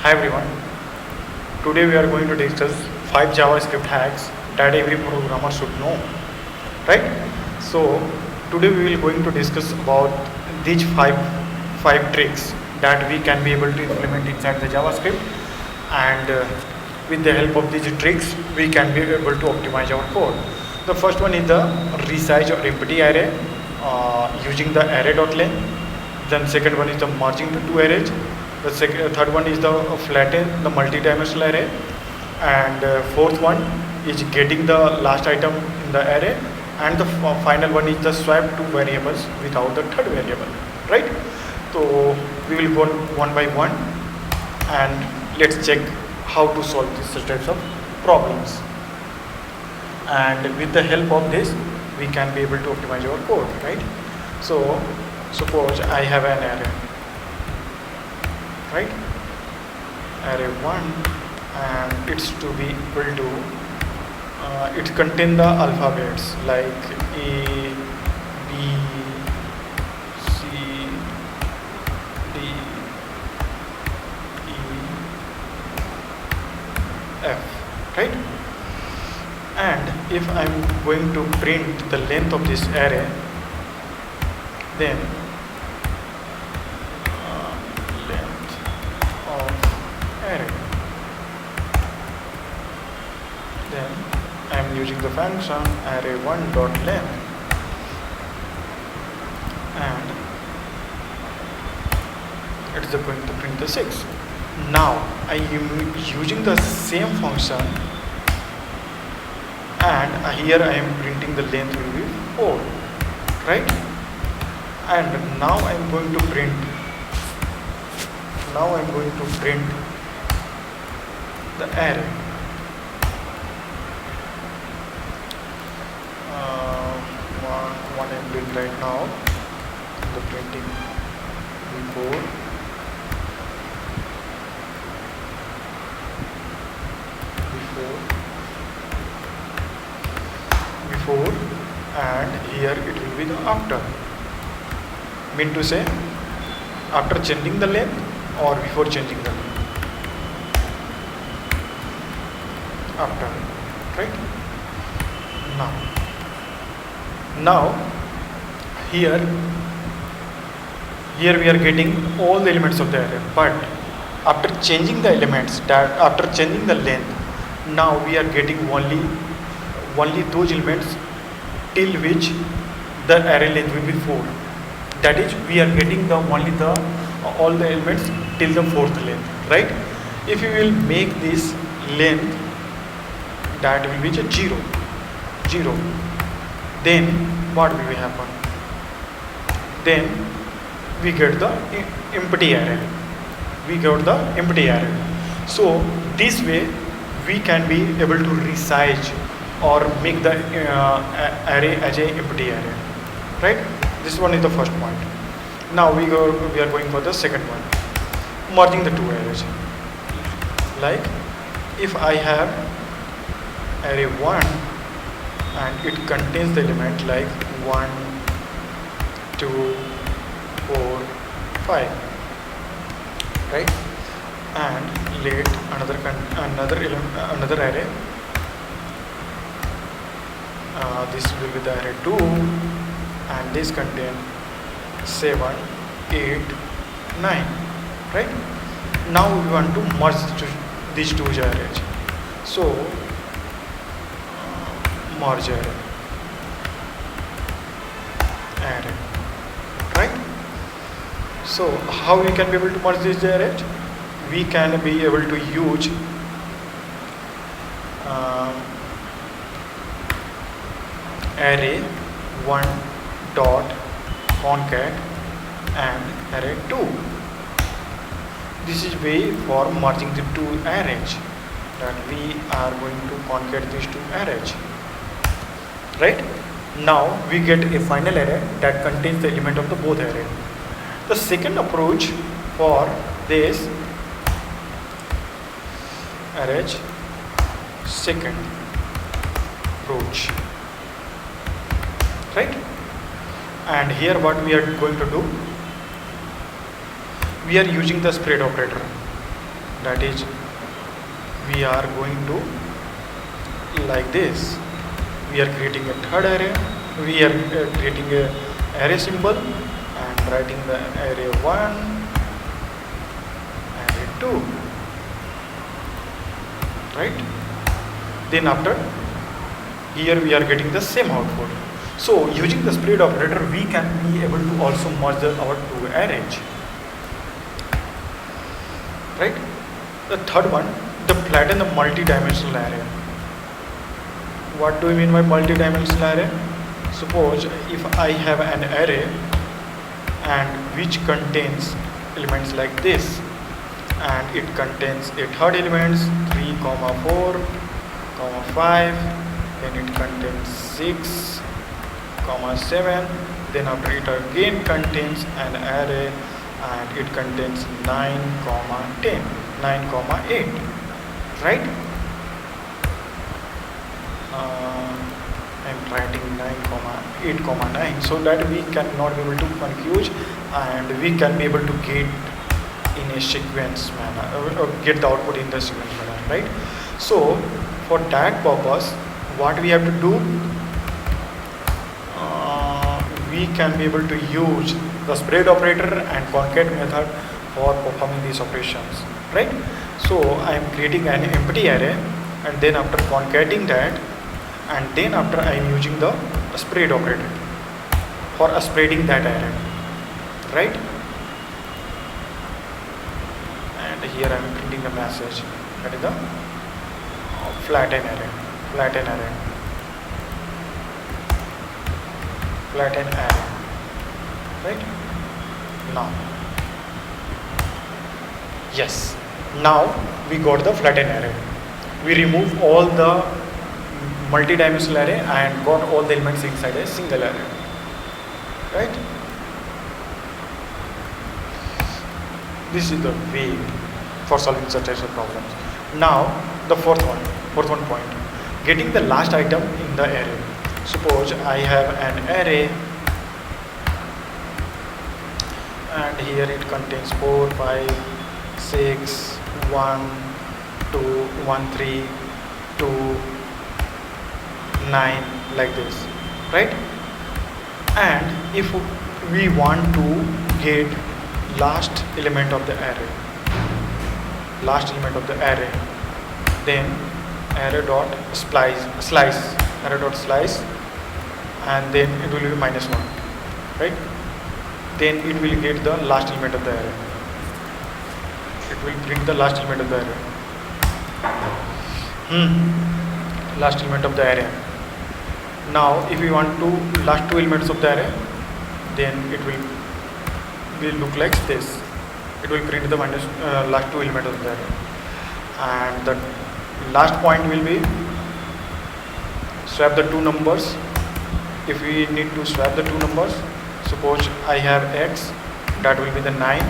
Hi everyone. Today we are going to discuss 5 JavaScript hacks that every programmer should know. Right? So today we will going to discuss about these five tricks that we can be able to implement inside the JavaScript, and with the help of these tricks we can be able to optimize our code. The first one is the resize or empty array using the array.length. Then second one is the merging the two arrays. The third one is the flatten the multidimensional array, and fourth one is getting the last item in the array, and the final one is the swap two variables without the third variable. Right? So we will go one by one and let's check how to solve these types of problems. And with the help of this, we can be able to optimize our code. Right? So suppose I have an array. Right, array 1, and it's to be equal to it contain the alphabets like A, B, C, D, E, F. Right, and if I'm going to print the length of this array, then array. Then I am using the function array1.length, and it is going to print the 6. Now I am using the same function, and here I am printing the length will be 4. Right? And now I am going to print. The array. One I'm doing right now. The printing before. And here it will be the after. Mean to say after changing the length or before changing the length. After. Right? Now here we are getting all the elements of the array, but after changing the elements, after changing the length, now we are getting only those elements till which the array length will be 4. That is, we are getting all the elements till the 4th length. Right? If you will make this length, that will be 0. Then what will happen? Then we get the empty array. So this way we can be able to resize or make the array as a empty array. Right? This one is the first point. Now we are going for the second one, merging the two arrays. Like if I have array 1 and it contains the element like 1, 2, 4, 5. Right? And let another array. This will be the array 2, and this contain 7, 8, 9. Right? Now we want to merge these two arrays. So merge array. Right? So how we can be able to merge these arrays? We can be able to use array 1 dot concat and array 2. This is way for merging the two arrays, that we are going to concat these two arrays. Right? Now we get a final array that contains the element of the both array. The second approach for this array, second approach. Right? And here what we are going to do, we are using the spread operator. that is we are going to like this. We are creating a third array, we are creating a array symbol and writing the array 1, array 2, right? Then after here we are getting the same output. So using the split operator we can be able to also merge our two arrays, right? The third one, the flatten the multidimensional array. What do we mean by multidimensional array? Suppose if I have an array and which contains elements like this, and it contains a third elements 3, 4, 5, then it contains 6, 7, then after it again contains an array and it contains 9, 10, 9, 8, right? I'm writing 9, 8, 9 so that we cannot be able to confuse and we can be able to get in a sequence manner, or get the output in the sequence manner, right? So for that purpose what we have to do, we can be able to use the spread operator and concat method for performing these operations, right? So I am creating an empty array and then after concatenating that, and then after I am using the spread operator for spreading that array, right? And here I am printing a message, that is the flatten array, flatten array, flatten array, right? Now, yes, now we got the flatten array. We remove all the multi-dimensional array and got all the elements inside a single array, right? This is the way for solving such types of problems. Now the fourth one point, getting the last item in the array. Suppose I have an array and here it contains 4, 5, 6, 1, 2, 1, 3, 2, 9, like this, right? And if we want to get last element of the array, then array dot slice, and then it will be -1, right? Then it will get the last element of the array. It will bring the last element of the array. Last element of the array. Now if we want to last two elements of the array, then it will look like this. It will print the last two elements of the array, and the last point will be swap the two numbers. If we need to swap the two numbers, suppose I have x, that will be the 9,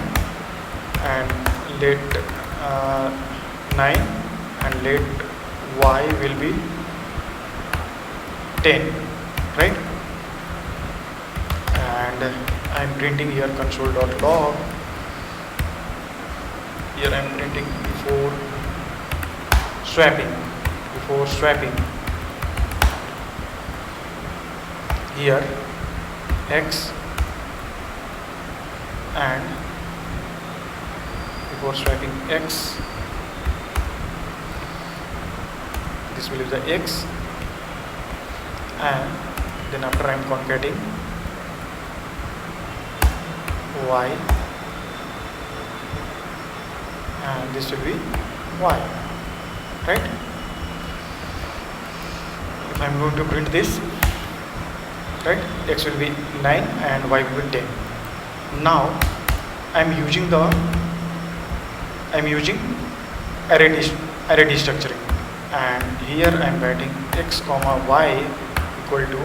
and let 9 and let y will be 10, right? And I am printing here console.log. Here I am printing before swapping. Here x and before swapping x, this will be the x, and then after I am concatenating y, and this will be y, right? If I am going to print this, right, x will be 9 and y will be 10. Now I am using array destructuring, and here I am writing x comma y equal to,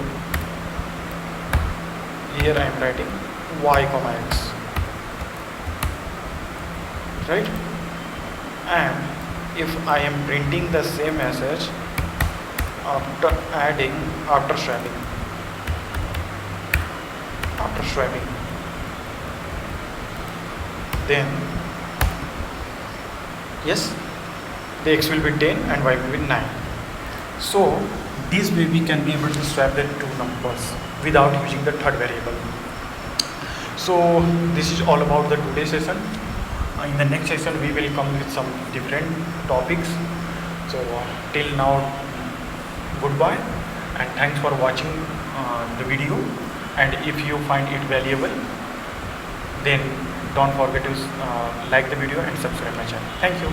here I am writing y comma x, right? And if I am printing the same message after swapping, then Yes, the x will be 10 and y will be 9. So this way we can be able to swap the two numbers without using the third variable. So this is all about the today's session. In the next session we will come with some different topics. So till now, goodbye and thanks for watching the video, and if you find it valuable, then don't forget to like the video and subscribe my channel. Thank you.